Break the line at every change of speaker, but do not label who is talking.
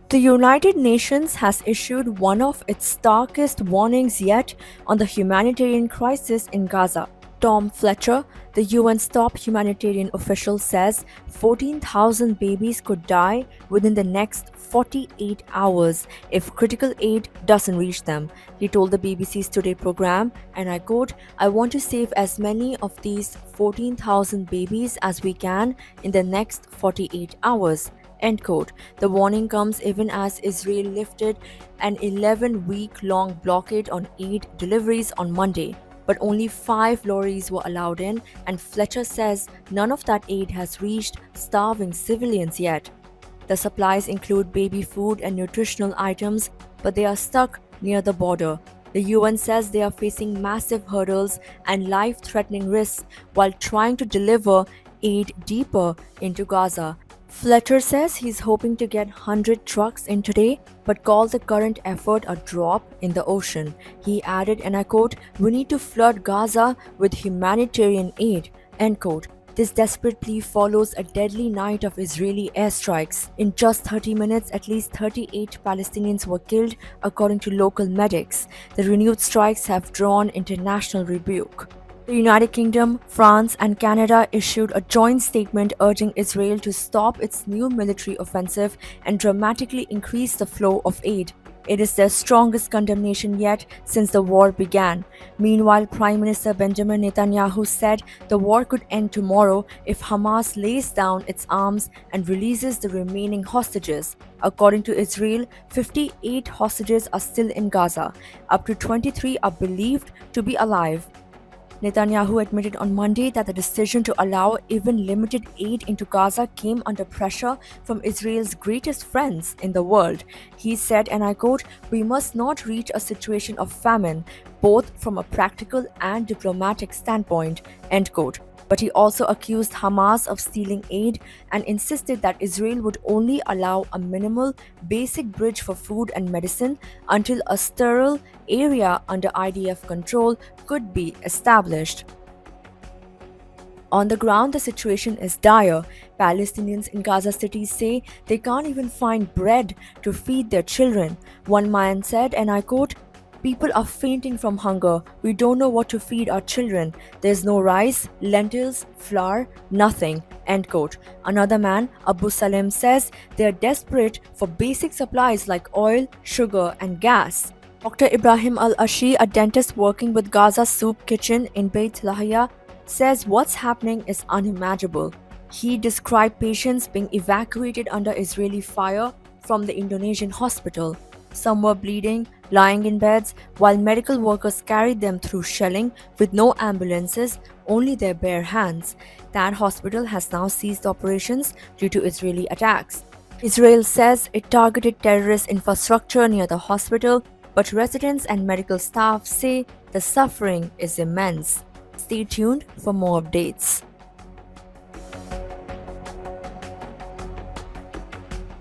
The United Nations has issued one of its starkest warnings yet on the humanitarian crisis in Gaza. Tom Fletcher, the UN's top humanitarian official, says 14,000 babies could die within the next 48 hours if critical aid doesn't reach them. He told the BBC's Today program, and I quote, "I want to save as many of these 14,000 babies as we can in the next 48 hours. End quote. The warning comes even as Israel lifted an 11-week-long blockade on aid deliveries on Monday. But only 5 lorries were allowed in, and Fletcher says none of that aid has reached starving civilians yet. The supplies include baby food and nutritional items, but they are stuck near the border. The UN says they are facing massive hurdles and life-threatening risks while trying to deliver aid deeper into Gaza. Fletcher says he's hoping to get 100 trucks in today, but called the current effort a drop in the ocean. He added, and I quote, "We need to flood Gaza with humanitarian aid." End quote. This desperate plea follows a deadly night of Israeli airstrikes. In just 30 minutes, at least 38 Palestinians were killed, according to local medics. The renewed strikes have drawn international rebuke. The United Kingdom, France, and Canada issued a joint statement urging Israel to stop its new military offensive and dramatically increase the flow of aid. It is their strongest condemnation yet since the war began. Meanwhile, Prime Minister Benjamin Netanyahu said the war could end tomorrow if Hamas lays down its arms and releases the remaining hostages. According to Israel, 58 hostages are still in Gaza. Up to 23 are believed to be alive. Netanyahu admitted on Monday that the decision to allow even limited aid into Gaza came under pressure from Israel's greatest friends in the world. He said, and I quote, "We must not reach a situation of famine, both from a practical and diplomatic standpoint." End quote. But he also accused Hamas of stealing aid and insisted that Israel would only allow a minimal, basic bridge for food and medicine until a sterile area under IDF control could be established. On the ground, the situation is dire. Palestinians in Gaza City say they can't even find bread to feed their children. One man said, and I quote, "People are fainting from hunger. We don't know what to feed our children. There's no rice, lentils, flour, nothing." End quote. Another man, Abu Salim, says they're desperate for basic supplies like oil, sugar, and gas. Dr. Ibrahim Al-Ashi, a dentist working with Gaza Soup Kitchen in Beit Lahia, says what's happening is unimaginable. He described patients being evacuated under Israeli fire from the Indonesian hospital. Some were bleeding, lying in beds, while medical workers carried them through shelling with no ambulances, only their bare hands. That hospital has now ceased operations due to Israeli attacks. Israel says it targeted terrorist infrastructure near the hospital, but residents and medical staff say the suffering is immense. Stay tuned for more updates.